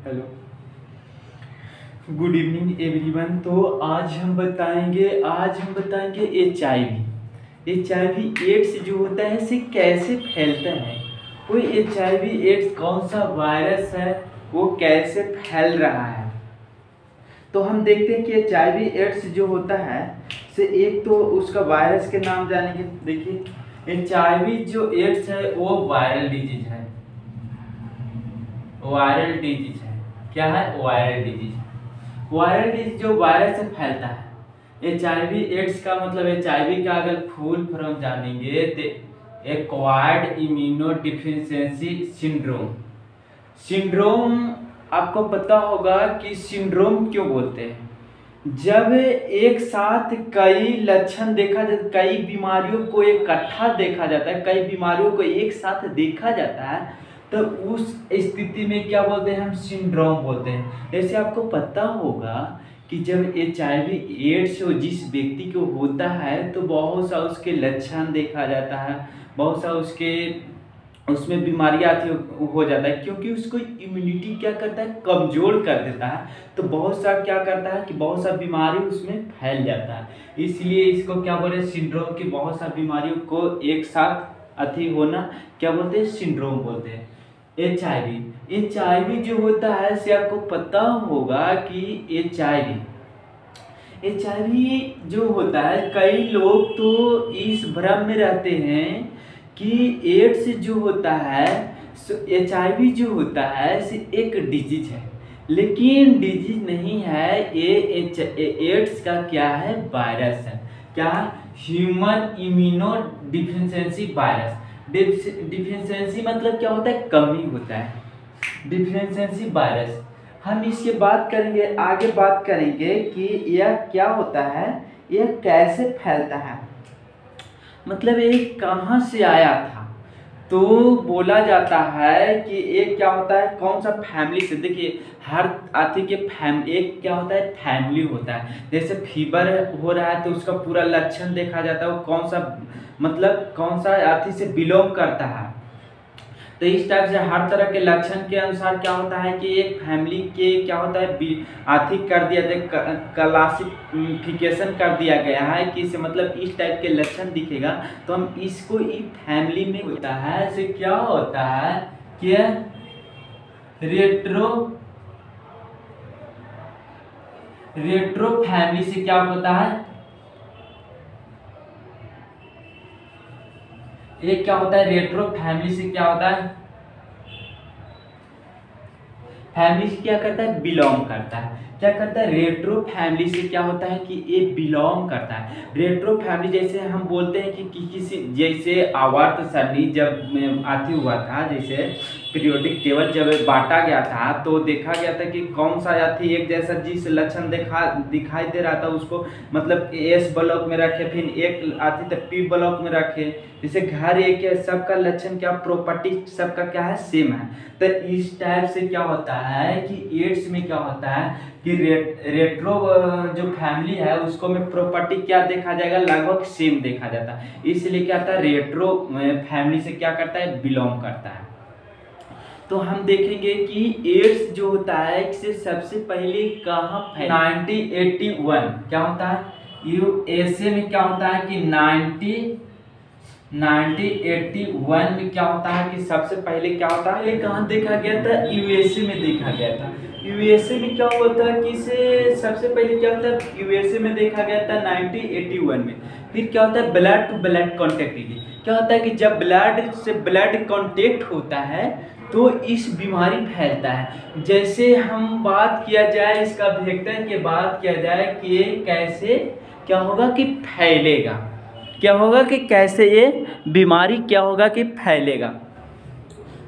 Hello, good evening everyone. तो आज हम बताएंगे एच आई वी एड्स जो होता है इसे कैसे फैलता है। वो एच आई वी एड्स कौन सा वायरस है, वो कैसे फैल रहा है। तो हम देखते हैं कि एच आई वी एड्स जो होता है से एक तो उसका वायरस के नाम जानेंगे। देखिए एच आई वी जो एड्स है वो वायरल डिजीज है। क्या है? वायरल डिजीज जो वायरस से फैलता है। एच आई वी एड्स का मतलब एच आई वी का अगर फुल फॉर्म जानेंगे तो एक्वायर्ड इम्यूनो डिफिशियंसी सिंड्रोम। आपको पता होगा कि सिंड्रोम क्यों बोलते हैं। जब एक साथ कई लक्षण देखा जाता, कई बीमारियों को इकट्ठा देखा जाता है, कई बीमारियों को एक साथ देखा जाता है, तो उस स्थिति में क्या बोलते हैं? हम सिंड्रोम बोलते हैं। जैसे आपको पता होगा कि जब एच आई वी एड्स जिस व्यक्ति को होता है तो बहुत सा उसके लक्षण देखा जाता है, बहुत सा उसमें बीमारियाँ आती हो जाता है, क्योंकि उसको इम्यूनिटी क्या करता है? कमज़ोर कर देता है। तो बहुत सा क्या करता है कि बहुत सा बीमारी उसमें फैल जाता है। इसलिए इसको क्या बोले? सिंड्रोम। की बहुत सा बीमारियों को एक साथ अति होना क्या बोलते हैं? सिंड्रोम बोलते हैं। एच आई वी जो होता है से आपको पता होगा कि एच आई वी जो होता है, कई लोग तो इस भ्रम में रहते हैं कि एड्स जो होता है, एच आई वी जो होता है से एक डिजीज है, लेकिन डिजीज नहीं है। एड्स का क्या है? वायरस है। क्या? Human immuno deficiency virus. Deficiency मतलब क्या होता है? कमी होता है। डिफिशियंसी वायरस हम इसके आगे बात करेंगे कि यह क्या होता है, यह कैसे फैलता है, मतलब ये कहाँ से आया था। तो बोला जाता है कि एक क्या होता है, कौन सा फैमिली से। देखिए हर आदमी के एक क्या होता है? फैमिली होता है। जैसे फीवर हो रहा है तो उसका पूरा लक्षण देखा जाता है, वो कौन सा आदमी से बिलोंग करता है। तो इस टाइप से हर तरह के लक्षण के अनुसार क्या होता है कि एक फैमिली के क्या होता है? आर्थिक कर दिया जाए, क्लासिफिकेशन कर दिया गया है कि इसे मतलब इस टाइप के लक्षण दिखेगा तो हम इसको इस फैमिली में होता है। से क्या होता है कि रेट्रो फैमिली से क्या होता है? एक क्या होता है? रेट्रो फैमिली से क्या होता है? फैमिली से क्या करता है? बिलोंग करता है। क्या करता है? रेट्रो फैमिली से क्या होता है कि ये बिलोंग करता है। रेट्रो फैमिली जैसे हम बोलते हैं कि किसी जैसे आवर्त सारणी जब आती हुआ था, जैसे पीरियोडिक टेबल जब बांटा गया था तो देखा गया था कि कौन सा जाति एक जैसा जिस लक्षण दिखाई दे रहा था उसको मतलब एस ब्लॉक में रखे, फिर एक आती तो पी ब्लॉक में रखे। जैसे घर एक है, सबका लक्षण क्या, प्रॉपर्टी सबका क्या है? सेम है। तो इस टाइप से क्या होता है कि एड्स में क्या होता है कि रेट्रो जो फैमिली है उसको में प्रॉपर्टी क्या देखा जाएगा? लगभग सेम देखा जाता है। इसलिए क्या होता है? रेट्रो फैमिली से क्या करता है? बिलोंग करता है। तो हम देखेंगे कि एड्स जो होता है इससे सबसे पहले कहाँ 1981 क्या होता है? यूएसए में क्या होता है कि 1981 में क्या होता है कि सबसे पहले क्या होता है? ये कहाँ देखा गया था? यूएसए में देखा गया था। यूएसए में क्या होता है कि इसे सबसे पहले क्या होता है? यूएसए में देखा गया था 1981 में। फिर क्या होता है? Blood to blood contact. क्या होता है कि जब ब्लड से ब्लड कॉन्टेक्ट होता है तो इस बीमारी फैलता है। जैसे हम बात किया जाए इसका वेक्टर की बात किया जाए कि कैसे क्या होगा कि फैलेगा, क्या होगा कि कैसे ये बीमारी क्या होगा कि फैलेगा।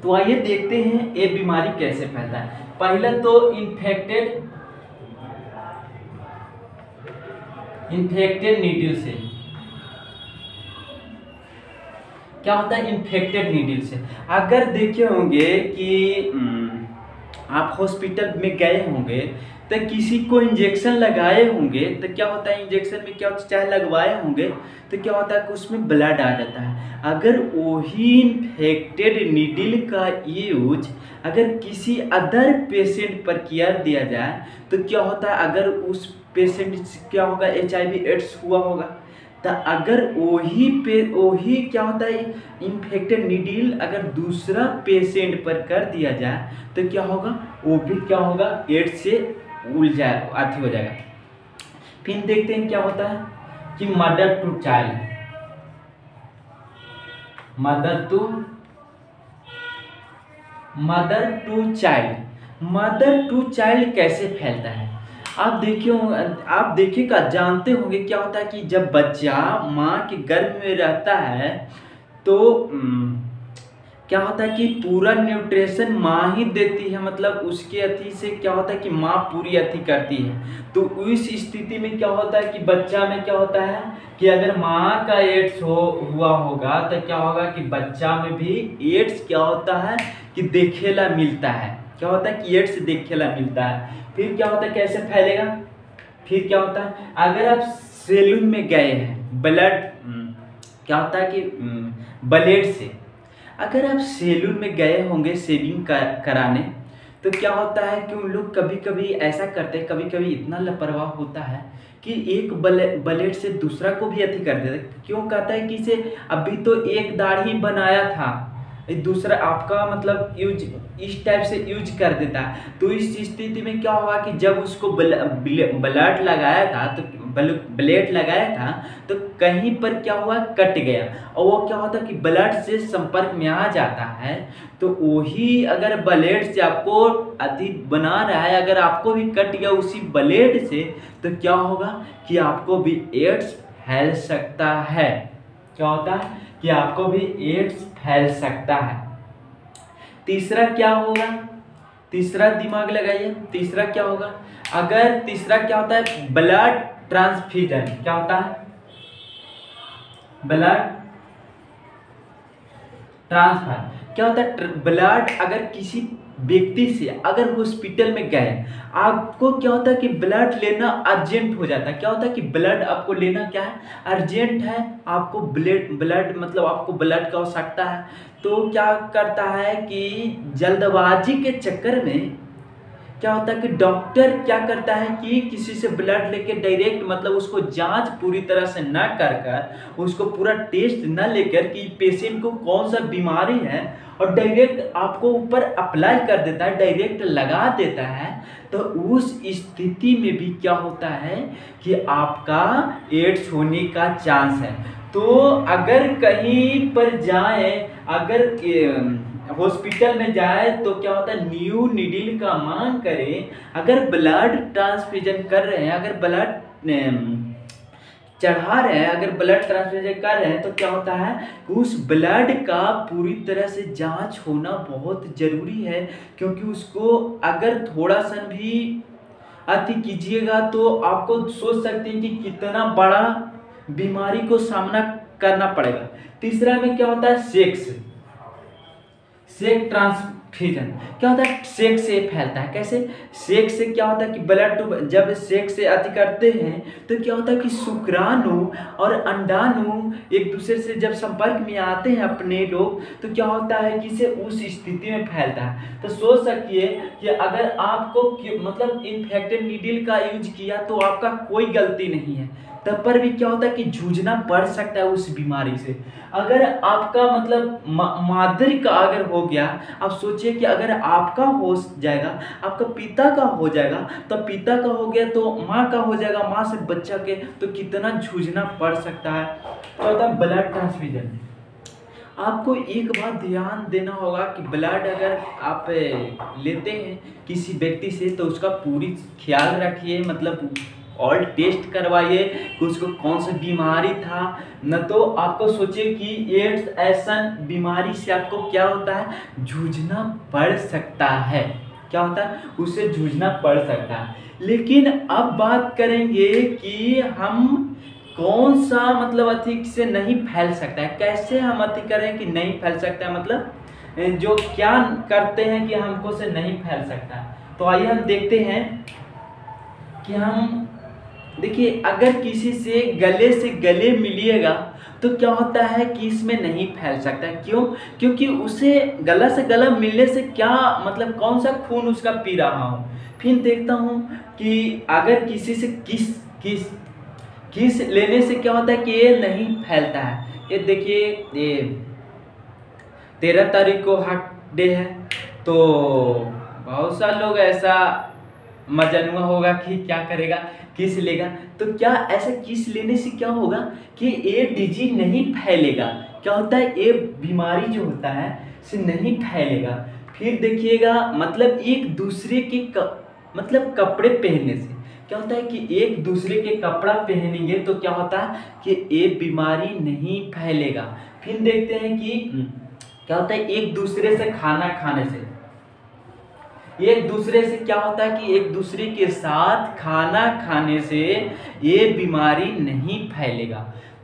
तो आइए देखते हैं ये बीमारी कैसे फैलता है। पहले तो इन्फेक्टेड नीडल से क्या होता है? इन्फेक्टेड नीडल से अगर देखे होंगे कि आप हॉस्पिटल में गए होंगे तो किसी को इंजेक्शन लगाए होंगे, तो क्या होता है इंजेक्शन में क्या होता है, चाहे लगवाए होंगे तो क्या होता है कि उसमें ब्लड आ जाता है। अगर वही इन्फेक्टेड नीडल का यूज अगर किसी अदर पेशेंट पर किया दिया जाए तो क्या होता है, अगर उस पेशेंट क्या होगा, HIV एड्स हुआ होगा, तो अगर वही क्या होता है इन्फेक्टेड नीडल अगर दूसरा पेशेंट पर कर दिया जाए तो क्या होगा, वो भी क्या होगा एड्स से अथी हो जाएगा। फिर देखते हैं क्या होता है कि mother to child, mother to child कैसे फैलता है। आप देखिएगा, जानते होंगे क्या होता है कि जब बच्चा माँ के गर्भ में रहता है तो क्या होता है कि पूरा न्यूट्रिशन माँ ही देती है, मतलब उसके अथी से क्या होता है कि माँ पूरी अथी करती है। तो उस स्थिति में क्या होता है कि बच्चा में क्या होता है कि अगर माँ का एड्स हुआ होगा तो क्या होगा कि बच्चा में भी एड्स क्या होता है कि देखेला मिलता है, क्या होता है कि एड्स देखेला मिलता है। फिर क्या होता है, कैसे फैलेगा, फिर क्या होता है, अगर आप सैलून में गए हैं ब्लड क्या होता है कि ब्लेड से, अगर आप सैलून में गए होंगे शेविंग कराने तो क्या होता है कि उन लोग कभी कभी ऐसा करते हैं, कभी कभी इतना लापरवाह होता है कि एक ब्लेड से दूसरा को भी अथी कर देता है। क्यों कहता है कि इसे अभी तो एक दाढ़ी बनाया था, दूसरा आपका मतलब यूज इस टाइप से यूज कर देता है। तो इस स्थिति में क्या होगा कि जब उसको ब्लड लगाया था तो ब्लेड लगाया था तो कहीं पर क्या हुआ, कट गया, और वो क्या होता है कि ब्लड से संपर्क में आ जाता है। तो वही अगर ब्लेड से आपको अधिक बना रहा है, अगर आपको भी कट गया उसी ब्लेड से तो क्या होगा कि आपको भी एड्स फैल सकता है। क्या होता है कि आपको भी एड्स फैल सकता है। तीसरा क्या होगा, तीसरा दिमाग लगाइए, तीसरा क्या होगा, अगर तीसरा क्या होता है ब्लड ट्रांसफ्यूजन, क्या होता है ब्लड ट्रांसफर, क्या होता है ब्लड अगर किसी व्यक्ति से अगर हॉस्पिटल में गए, आपको क्या होता है कि ब्लड लेना अर्जेंट हो जाता है। क्या होता है कि ब्लड आपको लेना क्या है, अर्जेंट है, आपको ब्लड मतलब आपको ब्लड की आवश्यकता है। तो क्या करता है कि जल्दबाजी के चक्कर में क्या होता है कि डॉक्टर क्या करता है कि किसी से ब्लड लेके डायरेक्ट मतलब उसको जांच पूरी तरह से न कर उसको पूरा टेस्ट न लेकर कि पेशेंट को कौन सा बीमारी है और डायरेक्ट आपको ऊपर अप्लाई कर देता है, डायरेक्ट लगा देता है। तो उस स्थिति में भी क्या होता है कि आपका एड्स होने का चांस है। तो अगर कहीं पर जाए, अगर हॉस्पिटल में जाए तो क्या होता है न्यू नीडल का मांग करें, अगर ब्लड ट्रांसफ्यूजन कर रहे हैं, अगर ब्लड चढ़ा रहे हैं, अगर ब्लड ट्रांसफ्यूजन कर रहे हैं तो क्या होता है उस ब्लड का पूरी तरह से जांच होना बहुत जरूरी है। क्योंकि उसको अगर थोड़ा सा भी अति कीजिएगा तो आपको सोच सकते हैं कि कितना बड़ा बीमारी को सामना करना पड़ेगा। तीसरा में क्या होता है सेक्स ट्रांसफ्यूजन, क्या होता है सेक्स से फैलता है। कैसे, सेक्स से क्या होता है कि ब्लड जब सेक्स से अति करते हैं तो क्या होता है कि शुक्राणु और अंडाणु एक दूसरे से जब संपर्क में आते हैं अपने लोग तो क्या होता है कि इसे उस स्थिति में फैलता है। तो सोच सकिए कि अगर आपको मतलब इन्फेक्टेड नीडल का यूज किया तो आपका कोई गलती नहीं है, तब पर भी क्या होता है कि जूझना पड़ सकता है उस बीमारी से। अगर आपका मतलब मादर का अगर हो गया, आप सोचिए कि अगर आपका हो जाएगा, आपका पिता का हो जाएगा, तो पिता का हो गया तो माँ का हो जाएगा, माँ से बच्चा के, तो कितना जूझना पड़ सकता है। तो होता है ब्लड ट्रांसफ्यूजन। आपको एक बात ध्यान देना होगा कि ब्लड अगर आप लेते हैं किसी व्यक्ति से तो उसका पूरी ख्याल रखिए, मतलब और टेस्ट करवाइए कि उसको कौन सा बीमारी था। न तो आपको सोचिए कि एड्स ऐसा बीमारी से आपको क्या होता है जूझना पड़ सकता है, क्या होता है उससे जूझना पड़ सकता है। लेकिन अब बात करेंगे कि हम कौन सा मतलब अति से नहीं फैल सकता है, कैसे हम अति करें कि नहीं फैल सकता है। मतलब जो क्या करते हैं कि हमको से नहीं फैल सकता। तो आइए हम देखते हैं कि हम देखिए, अगर किसी से गले मिलिएगा तो क्या होता है कि इसमें नहीं फैल सकता। क्यों? क्योंकि उसे गला से गला मिलने से क्या मतलब कौन सा खून उसका पी रहा हूँ। फिर देखता हूँ कि अगर किसी से किस लेने से क्या होता है कि ये नहीं फैलता है। ये देखिए, ये 13 तारीख को हार्ट डे है, तो बहुत सारे लोग ऐसा मजनुआ होगा कि क्या करेगा, किस लेगा। तो क्या ऐसा किस लेने से क्या होगा कि ये डिजीज नहीं फैलेगा। क्या होता है, ये बीमारी जो होता है से नहीं फैलेगा। फिर देखिएगा, मतलब एक दूसरे के मतलब कपड़े पहनने से क्या होता है कि एक दूसरे के कपड़ा पहनेंगे तो क्या होता है कि ये बीमारी नहीं फैलेगा। फिर देखते हैं कि क्या होता है, एक दूसरे से खाना खाने से, एक दूसरे से क्या होता है कि एक दूसरे के साथ खाना खाने से ये बीमारी नहीं फैलेगा।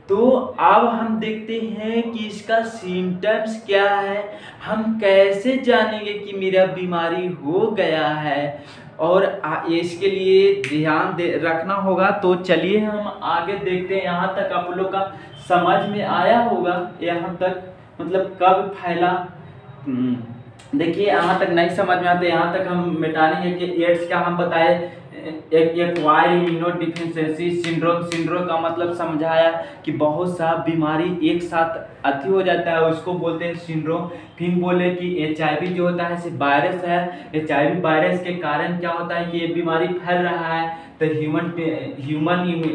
तो अब हम देखते हैं कि इसका सिम्टम्स क्या है, हम कैसे जानेंगे कि मेरा बीमारी हो गया है और इसके लिए ध्यान रखना होगा। तो चलिए हम आगे देखते हैं। यहाँ तक आप लोग का समझ में आया होगा, यहाँ तक मतलब कब फैला। देखिए, यहाँ तक नहीं समझ में आते, यहाँ तक हम मिटाने कि एड्स क्या हम बताए, एक्वायर्ड इम्यूनोडेफिशिएंसी सिंड्रोम का मतलब समझाया कि बहुत सा बीमारी एक साथ अति हो जाता है, उसको बोलते हैं सिंड्रोम। फिर बोले कि HIV जो होता है सिर्फ वायरस है, HIV वायरस के कारण क्या होता है कि ये बीमारी फैल रहा है, तो ह्यूमन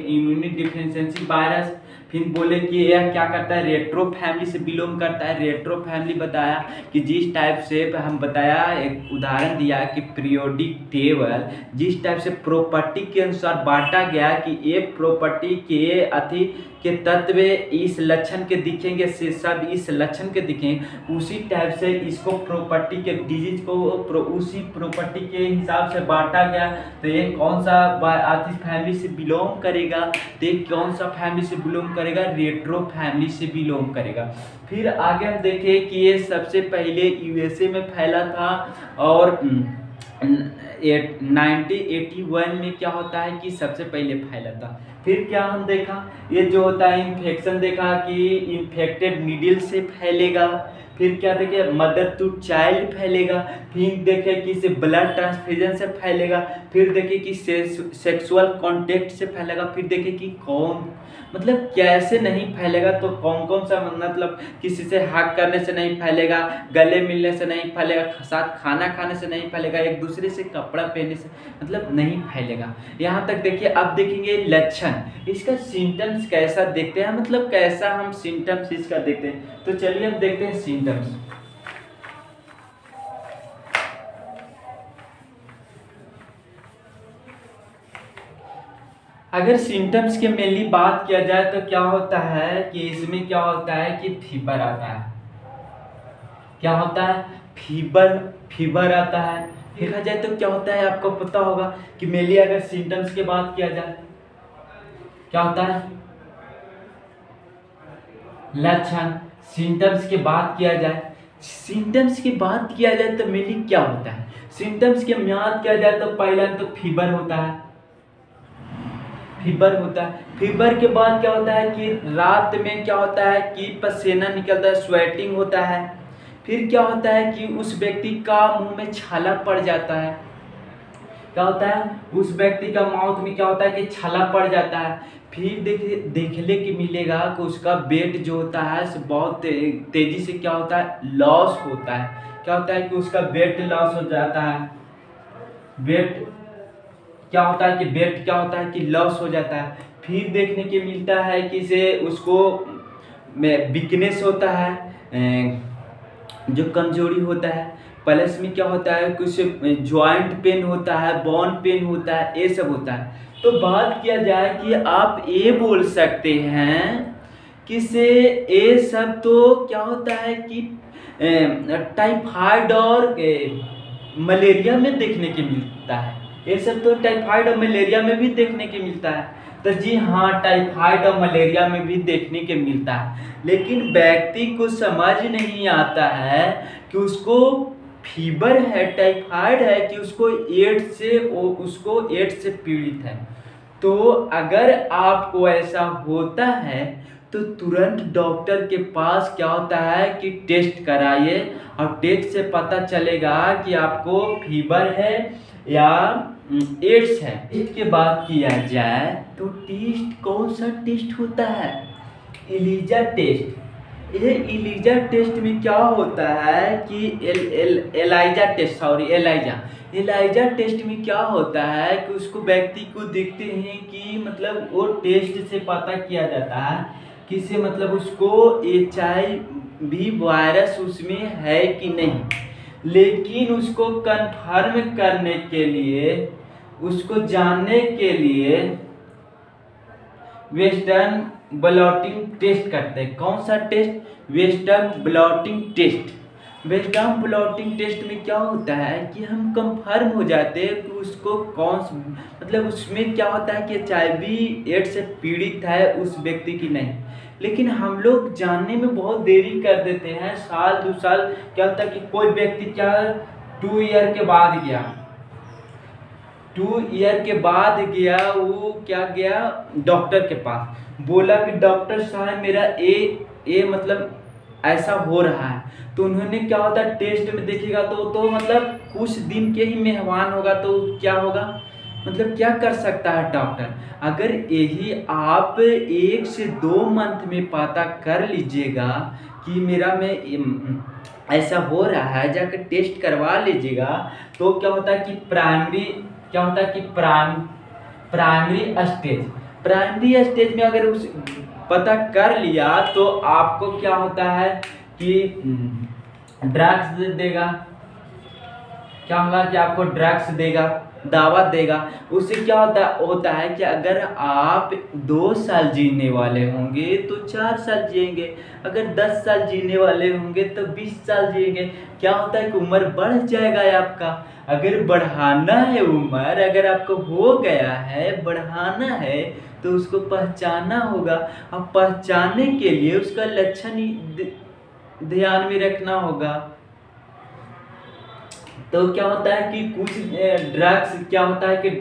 इम्यूनोडेफिशिएंसी वायरस। फिर बोले कि यह क्या करता है, रेट्रो फैमिली से बिलोंग करता है। रेट्रो फैमिली बताया कि जिस टाइप से हम बताया, एक उदाहरण दिया कि पीरियोडिक टेबल जिस टाइप से प्रॉपर्टी के अनुसार बांटा गया कि एक प्रॉपर्टी के अति के तत्व इस लक्षण के दिखेंगे से सब इस लक्षण के दिखेंगे, उसी टाइप से इसको प्रॉपर्टी के डिजीज को उसी प्रॉपर्टी के हिसाब से बांटा गया। तो ये कौन सा आर्थिक फैमिली से बिलोंग करेगा, तो ये कौन सा फैमिली से बिलोंग करेगा, रेट्रो फैमिली से बिलोंग करेगा। फिर आगे हम देखें कि ये सबसे पहले USA में फैला था और 1981 में क्या होता है कि सबसे पहले फैला था। फिर क्या हम देखा, ये जो होता है इन्फेक्शन देखा कि इन्फेक्टेड नीडल से फैलेगा। फिर क्या देखे, मदर टू चाइल्ड फैलेगा। फिर देखे कि इसे ब्लड ट्रांसफ्यूजन से फैलेगा। फिर देखे कि सेक्सुअल कांटेक्ट से फैलेगा। फिर देखे कि कौन मतलब कैसे नहीं फैलेगा, तो कौन कौन सा मतलब किसी से हक करने से नहीं फैलेगा, गले मिलने से नहीं फैलेगा, साथ खाना खाने से नहीं फैलेगा, एक दूसरे से कपड़ा पहनने से मतलब नहीं फैलेगा। यहाँ तक देखिए। अब देखेंगे लक्षण, इसका सिम्टम्स कैसा देखते हैं, मतलब कैसा हम सिम्टम्स इसका देखते हैं। तो चलिए हम देखते हैं सिम्टम्स। अगर सिम्टम्स की मेनली बात किया जाए तो क्या होता है कि इसमें क्या होता है कि फीवर आता है। क्या होता है, फीवर आता है। देखा जाए तो क्या होता है, आपको पता होगा कि मेनली अगर सिम्टम्स की बात किया जाए क्या होता है, लक्षण। सिम्टम्स की बात किया जाए, सिम्टम्स की बात किया जाए तो मेनली क्या होता है, सिम्टम्स की बात किया जाए तो पहला तो फीवर होता है। फीवर होता है। फीवर के बाद क्या होता है कि रात में क्या होता है कि पसीना निकलता है, स्वेटिंग होता है। फिर क्या होता है कि उस व्यक्ति का मुंह में छाला पड़ जाता है। क्या होता है, उस व्यक्ति का माउथ में क्या होता है कि छाला पड़ जाता है। फिर देखने की मिलेगा कि उसका वेट जो होता है बहुत तेजी से क्या होता है, लॉस होता है। क्या होता है कि उसका वेट लॉस हो जाता है। वेट क्या होता है कि वेट क्या होता है कि लॉस हो जाता है। फिर देखने के मिलता है कि से उसको वीकनेस होता है, जो कमजोरी होता है। प्लस में क्या होता है, कुछ जॉइंट पेन होता है, बोन पेन होता है, ये सब होता है। तो बात किया जाए कि आप ये बोल सकते हैं कि से ये सब तो क्या होता है कि टाइफाइड और मलेरिया में देखने के मिलता है। ये सब तो टाइफाइड और मलेरिया में भी देखने के मिलता है। तो जी हाँ, टाइफाइड और मलेरिया में भी देखने के मिलता है, लेकिन व्यक्ति को समझ नहीं आता है कि उसको फीवर है, टाइफाइड है, कि उसको एड्स से पीड़ित है। तो अगर आपको ऐसा होता है तो तुरंत डॉक्टर के पास क्या होता है कि टेस्ट कराइए, और टेस्ट से पता चलेगा कि आपको फीवर है या एड्स है। इसके बाद किया जाए तो टेस्ट कौन सा टेस्ट होता है? ELISA test. ये एलिजा टेस्ट में क्या होता है कि एलाइजा टेस्ट में क्या होता है कि उसको व्यक्ति को देखते हैं कि मतलब वो टेस्ट से पता किया जाता है कि से मतलब उसको HIV वायरस उसमें है कि नहीं। लेकिन उसको कंफर्म करने के लिए, उसको जानने के लिए वेस्टर्न ब्लॉटिंग टेस्ट करते हैं। कौन सा test? Western blotting test. Western blotting test में क्या होता है कि हम कंफर्म हो जाते हैं कि उसको मतलब उसमें क्या होता है कि HIV एड्स से पीड़ित है उस व्यक्ति की नहीं। लेकिन हम लोग जानने में बहुत देरी कर देते हैं, साल 2 साल। क्या होता है कि कोई व्यक्ति क्या 2 ईयर के बाद गया, 2 ईयर के बाद गया, वो क्या गया डॉक्टर के पास, बोला कि डॉक्टर साहब मेरा ए मतलब ऐसा हो रहा है। तो उन्होंने क्या होता है टेस्ट में देखेगा तो मतलब कुछ दिन के ही मेहमान होगा, तो क्या होगा मतलब क्या कर सकता है डॉक्टर? अगर यही आप 1 से 2 मंथ में पता कर लीजिएगा कि मेरा में ऐसा हो रहा है, जाकर टेस्ट करवा लीजिएगा। तो क्या होता है कि प्राइमरी स्टेज में अगर उस पता कर लिया तो आपको क्या होता है कि ड्रग्स देगा। क्या होगा कि आपको ड्रग्स देगा, दावा देगा। उससे क्या होता है कि अगर आप 2 साल जीने वाले होंगे तो 4 साल जिएंगे, अगर 10 साल जीने वाले होंगे तो 20 साल जिएंगे। क्या होता है कि उम्र बढ़ जाएगा आपका। अगर बढ़ाना है उम्र, अगर आपको हो गया है बढ़ाना है तो उसको पहचानना होगा। अब पहचानने के लिए उसका लक्षण ध्यान में रखना होगा। तो क्या होता है कि कुछ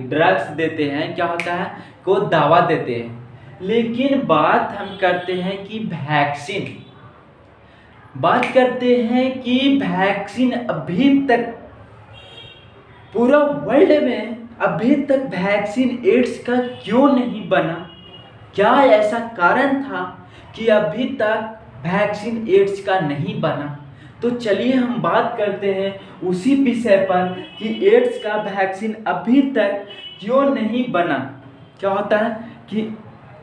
ड्रग्स देते हैं, क्या होता है को दावा देते हैं। लेकिन बात हम करते हैं कि वैक्सीन अभी तक पूरा वर्ल्ड में अभी तक वैक्सीन एड्स का क्यों नहीं बना? क्या ऐसा कारण था कि अभी तक वैक्सीन एड्स का नहीं बना? तो चलिए हम बात करते हैं उसी विषय पर कि एड्स का वैक्सीन अभी तक क्यों नहीं बना। क्या होता है कि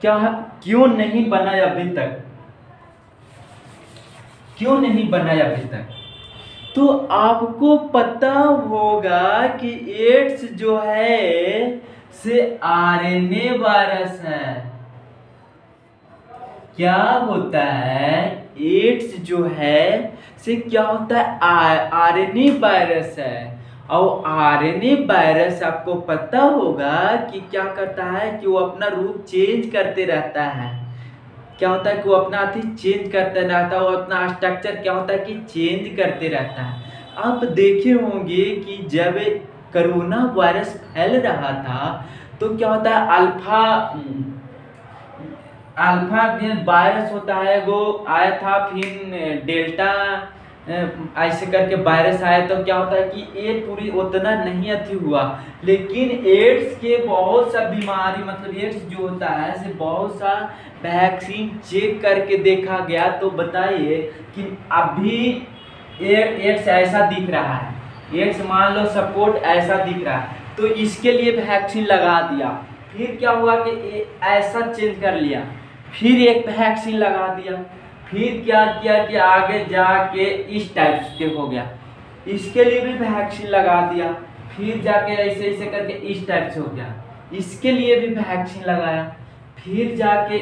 क्यों नहीं बना अभी तक, क्यों नहीं बना अभी तक? तो आपको पता होगा कि एड्स जो है से RNA वायरस है। क्या होता है एड्स जो है से क्या होता है RNA वायरस है। और RNA वायरस आपको पता होगा कि क्या करता है कि वो अपना रूप चेंज करते रहता है। क्या होता है कि वो अपना चेंज करते रहता है, वो अपना स्ट्रक्चर क्या होता है कि चेंज करते रहता है। आप देखे होंगे कि जब कोरोना वायरस फैल रहा था तो क्या होता है अल्फा वायरस होता है वो आया था, फिर डेल्टा ऐसे करके वायरस आया। तो क्या होता है कि ये पूरी उतना नहीं हुआ। लेकिन एड्स के बहुत सा बीमारी मतलब एड्स जो होता है से बहुत सा वैक्सीन चेक करके देखा गया। तो बताइए कि अभी एड्स ऐसा दिख रहा है, एड्स मान लो सपोर्ट ऐसा दिख रहा है, तो इसके लिए वैक्सीन लगा दिया। फिर क्या हुआ कि ऐसा चेंज कर लिया, फिर एक वैक्सीन लगा दिया। फिर क्या किया कि आगे जाके इस टाइप से हो गया, इसके लिए भी वैक्सीन लगा दिया। फिर जाके ऐसे ऐसे करके इस टाइप से हो गया, इसके लिए भी वैक्सीन लगाया। फिर जाके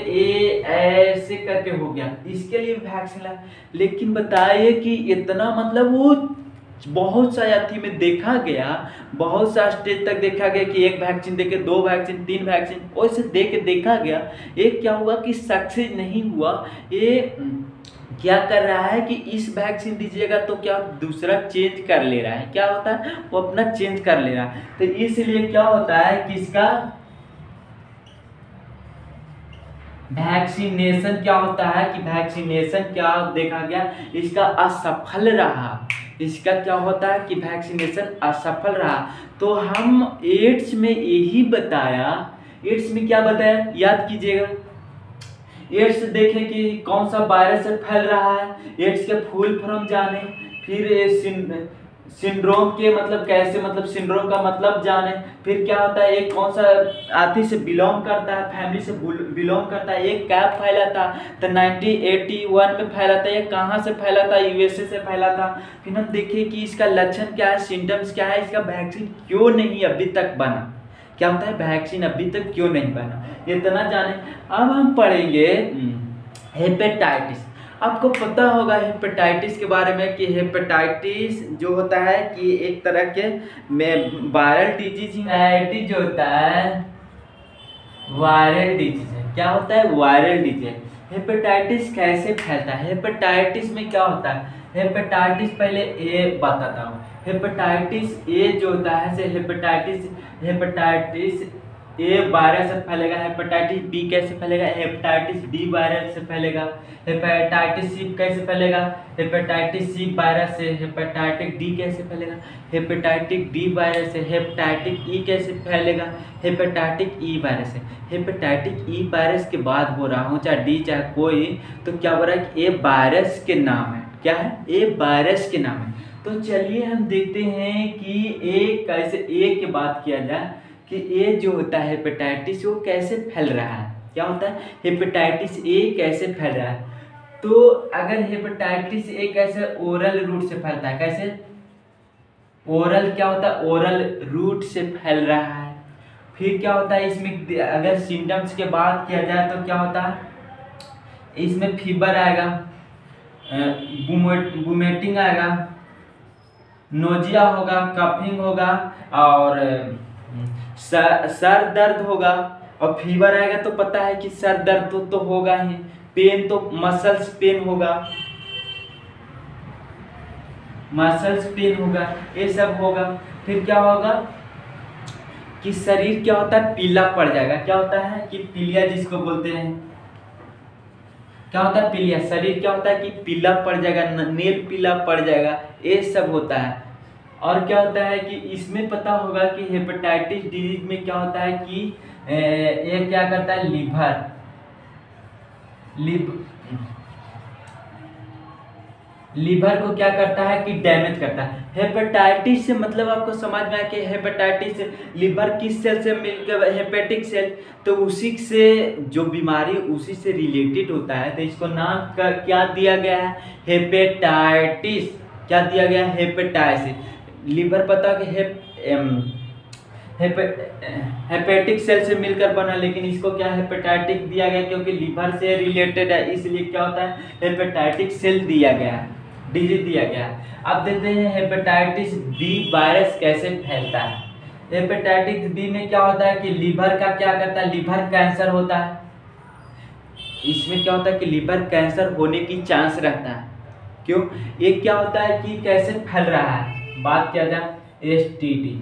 ऐसे करके हो गया, इसके लिए वैक्सीन लगा। लेकिन बताइए कि इतना मतलब वो बहुत सा अथी में देखा गया, बहुत सा स्टेज तक देखा गया कि 1 वैक्सीन देके 2 वैक्सीन 3 वैक्सीन वैसे दे के देखा गया। एक क्या हुआ कि सक्सेस नहीं हुआ। ये क्या कर रहा है कि इस वैक्सीन दीजिएगा तो क्या दूसरा चेंज कर ले रहा है, क्या होता है वो अपना चेंज कर ले रहा है। तो इसलिए क्या होता है कि इसका वैक्सीनेशन क्या होता है कि वैक्सीनेशन क्या देखा गया, इसका असफल रहा। इसका क्या होता है कि वैक्सीनेशन असफल रहा। तो हम एड्स में यही बताया, एड्स में क्या बताया याद कीजिएगा। एड्स देखें कि कौन सा वायरस से फैल रहा है, एड्स के फुल फॉर्म जाने, फिर सिंड्रोम के मतलब कैसे, मतलब सिंड्रोम का मतलब जाने, फिर क्या होता है एक कौन सा आदि से बिलोंग करता है, फैमिली से बिलोंग करता है, एक कैब फैला था तो 1981 में फैला था, ये कहाँ से फैला था, यूएसए से फैला था। फिर हम देखिए कि इसका लक्षण क्या है, सिम्टम्स क्या है, इसका वैक्सीन क्यों नहीं अभी तक बना, क्या होता है वैक्सीन अभी तक क्यों नहीं बना, इतना जाने। अब हम पढ़ेंगे हेपेटाइटिस। आपको पता होगा हेपेटाइटिस के बारे में कि हेपेटाइटिस जो होता है कि एक तरह के में वायरल डिजीज हेपेटाइटिस जो होता है वायरल डिजीज है। क्या होता है वायरल डिजीज। हेपेटाइटिस कैसे फैलता है, हेपेटाइटिस में क्या होता है, हेपेटाइटिस पहले ए बताता हूँ। हेपेटाइटिस ए जो होता है से हेपेटाइटिस ए वायरस से फैलेगा, हेपेटाइटिस बी कैसे फैलेगा, हेपेटाइटिस डी वायरस से फैलेगा, हेपेटाइटिस सी कैसे फैलेगा, हेपेटाइटिस सी वायरस से, हेपेटाइटिस डी कैसे फैलेगा, हेपेटाइटिस डी वायरस से, हेपेटाइटिस ई कैसे फैलेगा, हेपेटाइटिस ई वायरस से। हेपेटाइटिस ई वायरस के बाद हो रहा हूँ चाहे डी चाहे कोई, तो क्या हो रहा है कि ए वायरस के नाम है, क्या है ए वायरस के नाम है। तो चलिए हम देखते हैं कि ए कैसे, ए की बात किया जाए कि ए जो होता है हेपेटाइटिस वो कैसे फैल रहा है, क्या होता है हेपेटाइटिस ए कैसे फैल रहा है। तो अगर हेपेटाइटिस ए कैसे ओरल रूट से फैलता है, कैसे ओरल क्या होता है ओरल रूट से फैल रहा है। फिर क्या होता है इसमें अगर सिम्टम्स के बात किया जाए तो क्या होता है इसमें फीवर आएगा, वोमिटिंग आएगा, नोजिया होगा, कफिंग होगा और सर दर्द होगा। और फीवर आएगा तो पता है कि सर दर्द तो होगा ही, पेन तो मसल्स पेन होगा, मसल्स पेन होगा, ये सब होगा। फिर क्या होगा कि शरीर क्या होता है पीला पड़ जाएगा, क्या होता है कि पीलिया जिसको बोलते हैं, क्या होता है पीलिया, शरीर क्या होता है कि पीला पड़ जाएगा, नेल पीला पड़ जाएगा, ये सब होता है। और क्या होता है कि इसमें पता होगा कि हेपेटाइटिस डिजीज में क्या होता है कि ये क्या करता है लीवर को क्या करता है कि डैमेज करता है। हेपेटाइटिस से मतलब आपको समझ में आया कि हेपेटाइटिस लिवर किस सेल से मिलकर हेपेटिक सेल, तो उसी से जो बीमारी उसी से रिलेटेड होता है, तो इसको नाम क्या दिया गया है हेपेटाइटिस, क्या दिया गया हेपेटाइटिस। लिवर पता कि हेपेटिक सेल से मिलकर बना, लेकिन इसको क्या हेपेटाइटिक दिया गया क्योंकि लिवर से रिलेटेड है, इसलिए क्या होता है हेपेटाइटिक सेल दिया गया, डिजीज दिया गया। अब देखते हैं हेपेटाइटिस बी वायरस कैसे फैलता है। हेपेटाइटिस बी में क्या होता है कि लिवर का क्या करता है, लिवर कैंसर होता है। इसमें क्या होता है कि लिवर कैंसर होने की चांस रहता है। क्यों, ये क्या होता है कि कैसे फैल रहा है, बात किया जाए एसटीडी।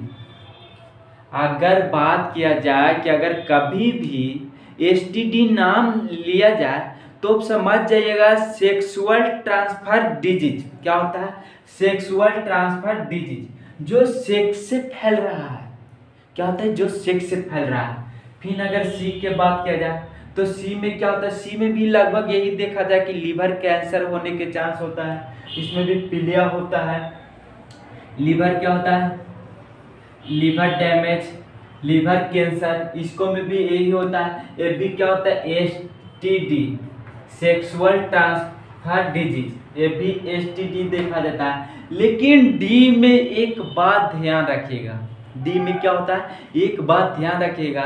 अगर बात किया जाए कि अगर कभी भी एसटीडी नाम लिया जाए तो समझ जाइएगा सेक्सुअल ट्रांसफर डिजीज। क्या होता है सेक्सुअल ट्रांसफर डिजीज, जो सेक्स से फैल रहा है, क्या होता है जो सेक्स से फैल रहा है। फिर अगर सी के बात किया जाए तो सी में क्या होता है, सी में भी लगभग यही देखा जाए कि लिवर कैंसर होने के चांस होता है, इसमें भी पीलिया होता है। लिवर क्या होता है लिवर डैमेज, लिवर कैंसर, इसको में भी यही होता है। ये भी क्या होता है एसटीडी सेक्सुअल ट्रांसफर डिजीज, ये भी एसटीडी देखा जाता है। लेकिन डी में एक बात ध्यान रखिएगा, डी में क्या होता है एक बात ध्यान रखिएगा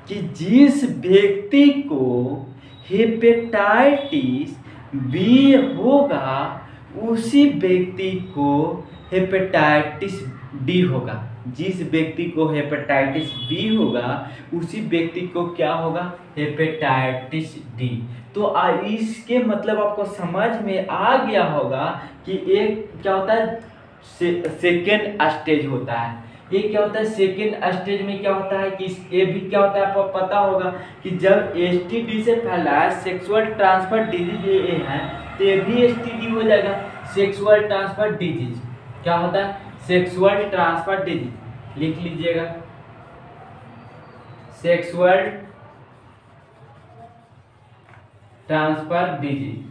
कि जिस व्यक्ति को हेपेटाइटिस बी होगा उसी व्यक्ति को हेपेटाइटिस डी होगा। जिस व्यक्ति को हेपेटाइटिस बी होगा उसी व्यक्ति को क्या होगा हेपेटाइटिस डी। तो इसके मतलब आपको समझ में आ गया होगा कि एक क्या होता है, सेकेंड स्टेज होता है। ये क्या होता है, सेकेंड स्टेज में क्या होता है कि ये भी क्या होता है आपको पता होगा कि जब एसटीडी से फैला है सेक्सुअल ट्रांसफर डिजीज ये है, तो ये भी एसटीडी हो जाएगा, सेक्सुअल ट्रांसफर डिजीज। क्या होता है, सेक्सुअल ट्रांसफर डिजीज, लिख लीजिएगा, सेक्सुअल ट्रांसफर डिजीज।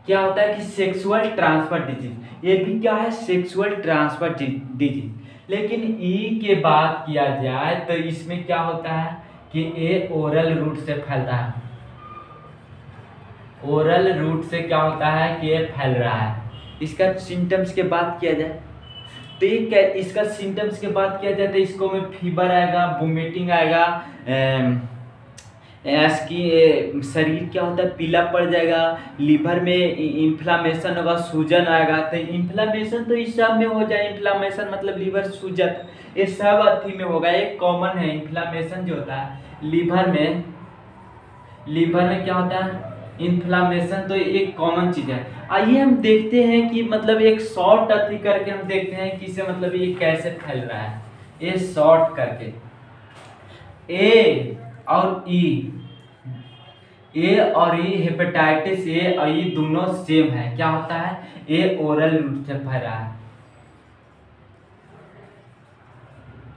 क्या होता है कि सेक्सुअल ट्रांसफर डिजीज, ये भी क्या है, सेक्सुअल ट्रांसफर डिजीज। लेकिन ई के बात किया जाए तो इसमें क्या होता है कि ये ओरल रूट से फैलता है। ओरल रूट से क्या होता है कि ये फैल रहा है। इसका सिम्टम्स के बात किया जाए तो ये क्या, इसका सिम्टम्स के बात किया जाए तो इसको में फीवर आएगा, वोमिटिंग आएगा, इसकी शरीर क्या होता है पीला पड़ जाएगा, लीवर में इन्फ्लामेशन होगा, सूजन आएगा। तो इन्फ्लामेशन तो इस सब में हो जाए, इन्फ्लामेशन मतलब लीवर सूजन, ये सब अथी में होगा। एक कॉमन है इन्फ्लामेशन जो होता है लीवर में, लीवर में क्या होता है इन्फ्लामेशन, तो एक कॉमन चीज है। आइए हम देखते हैं कि मतलब एक शॉर्ट अथी करके हम देखते हैं कि इसे मतलब ये कैसे फैल रहा है। ये शॉर्ट करके ए और ई, ए और ई हेपेटाइटिस ए और ई दोनों सेम है। क्या होता है, ए ओरल रूट से फैल रहा है।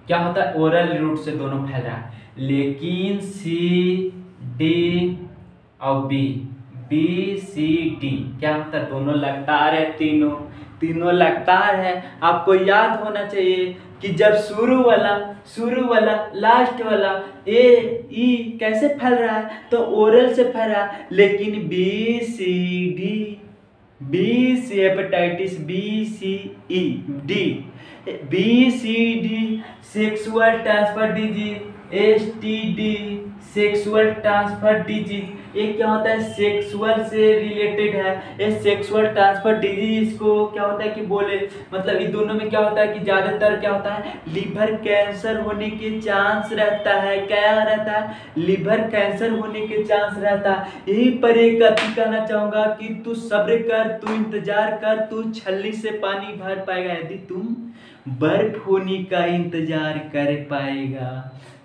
क्या होता है, ओरल रूट से दोनों फैल रहा है। लेकिन सी डी और बी, बी सी डी क्या होता है, दोनों लगातार है, तीनों लगातार है। आपको याद होना चाहिए कि जब शुरू वाला लास्ट वाला ए ई कैसे फैल रहा है, तो ओरल से फैल रहा है। लेकिन B C D, B C hepatitis B C E D, B C D sexual transfer disease, S T D sexual transfer disease. ये क्या होता है, सेक्सुअल से रिलेटेड है। ये सेक्सुअल ट्रांसफर डिजीज इसको क्या होता है कि बोले मतलब इन दोनों में क्या होता है कि ज्यादातर क्या होता है लीवर कैंसर होने के चांस रहता है। क्या रहता है, लीवर कैंसर होने के चांस रहता है। यही पर एक अति कहना चाहूंगा कि तू सब्र कर, तू इंतजार कर, तू छलनी से पानी भर पाएगा यदि तुम बर्फ होने का इंतजार कर पाएगा।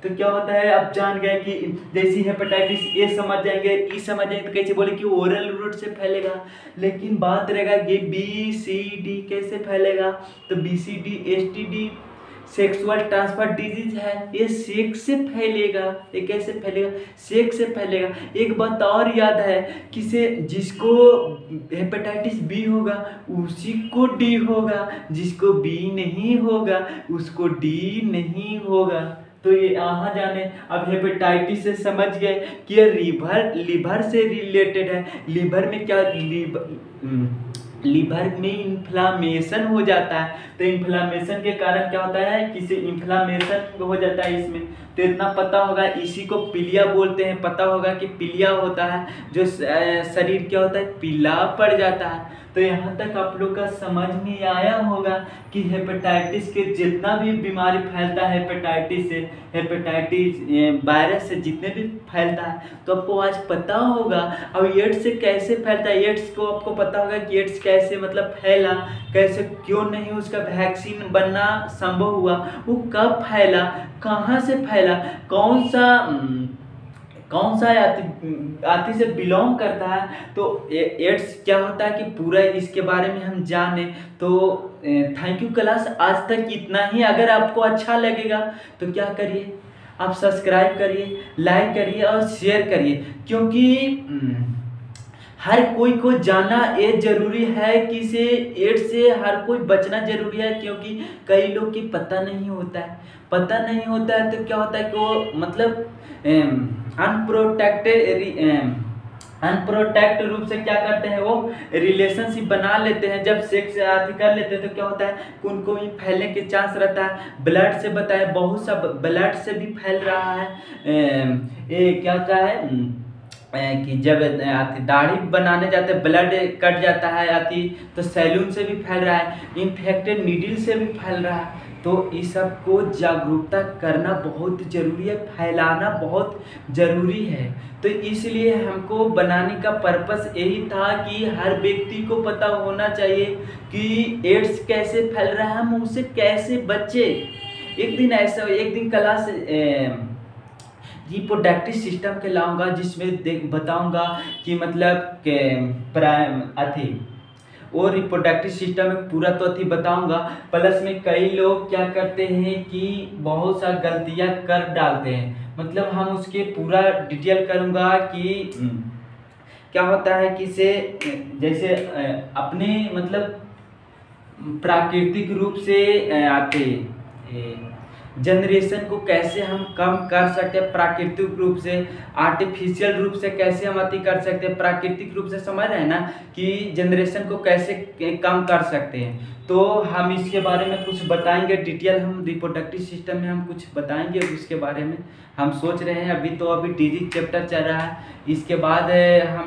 तो क्या होता है, अब जान गए कि जैसी हेपेटाइटिस ए समझ जाएंगे, ई समझ जाएंगे तो कैसे बोले कि ओरल रूट से फैलेगा। लेकिन बात रहेगा कि बी सी डी कैसे फैलेगा, तो B C D S T D sexual transfer disease है, ये सेक्स से फैलेगा। ये कैसे फैलेगा, सेक्स से फैलेगा। एक बात और याद है कि जिसको हेपेटाइटिस बी होगा उसी को डी होगा, जिसको बी नहीं होगा उसको डी नहीं होगा। तो ये यहाँ जाने, अब हेपेटाइटिस से समझ गए कि ये लीवर से रिलेटेड है। लीवर में क्या, लीवर में इन्फ्लामेशन हो जाता है। तो इन्फ्लामेशन के कारण क्या होता है, किसी इन्फ्लामेशन हो जाता है इसमें। तो इतना पता होगा, इसी को पीलिया बोलते हैं। पता होगा कि पीलिया होता है जो शरीर क्या होता है पीला पड़ जाता है। तो यहाँ तक आप लोग का समझ में आया होगा कि हेपेटाइटिस के जितना भी बीमारी फैलता है, हेपेटाइटिस से, हेपेटाइटिस वायरस से जितने भी फैलता है, तो आपको आज पता होगा। अब एड्स से कैसे फैलता है, एड्स को आपको पता होगा कि एड्स कैसे मतलब फैला, कैसे क्यों नहीं उसका वैक्सीन बनना संभव हुआ, वो कब फैला, कहाँ से फैला, कौन सा आती से बिलोंग करता है। तो एड्स क्या होता है कि पूरा इसके बारे में हम जाने। तो थैंक यू क्लास, आज तक इतना ही। अगर आपको अच्छा लगेगा तो क्या करिए, आप सब्सक्राइब करिए, लाइक करिए और शेयर करिए, क्योंकि हर कोई को जानना ये जरूरी है कि से एड्स से हर कोई बचना जरूरी है। क्योंकि कई लोग की पता नहीं होता है, तो क्या होता है कि वो मतलब अनप्रोटेक्ट रूप से क्या करते हैं, वो रिलेशनशिप बना लेते हैं। जब सेक्स आदि कर लेते हैं तो क्या होता है कि उनको भी फैलने के चांस रहता है। ब्लड से बताए, बहुत सा ब्लड से भी फैल रहा है। ये क्या होता है कि जब दाढ़ी बनाने जाते हैं ब्लड कट जाता है आती, तो सैलून से भी फैल रहा है, इन्फेक्टेड नीडल से भी फैल रहा है। तो इस सब को जागरूकता करना बहुत ज़रूरी है, फैलाना बहुत ज़रूरी है। तो इसलिए हमको बनाने का पर्पस यही था कि हर व्यक्ति को पता होना चाहिए कि एड्स कैसे फैल रहा है, हम उससे कैसे बचे। एक दिन क्लास रिप्रोडक्टिव सिस्टम के लाऊंगा, जिसमें बताऊंगा कि मतलब के प्राइम अथी और रिप्रोडक्टिव सिस्टम में पूरा तो अथी बताऊंगा। प्लस में कई लोग क्या करते हैं कि बहुत सा गलतियां कर डालते हैं, मतलब हम उसके पूरा डिटेल करूंगा कि क्या होता है कि से जैसे अपने मतलब प्राकृतिक रूप से आते जनरेशन को कैसे हम कम कर सकते हैं, प्राकृतिक रूप से आर्टिफिशियल रूप से कैसे हम अति कर सकते हैं, प्राकृतिक रूप से समझ रहे हैं ना कि जनरेशन को कैसे कम कर सकते हैं। तो हम इसके बारे में कुछ बताएंगे डिटेल, हम रिप्रोडक्टिव सिस्टम में हम कुछ बताएंगे उसके बारे में हम सोच रहे हैं। अभी तो डिजिट चैप्टर चल रहा है, इसके बाद हम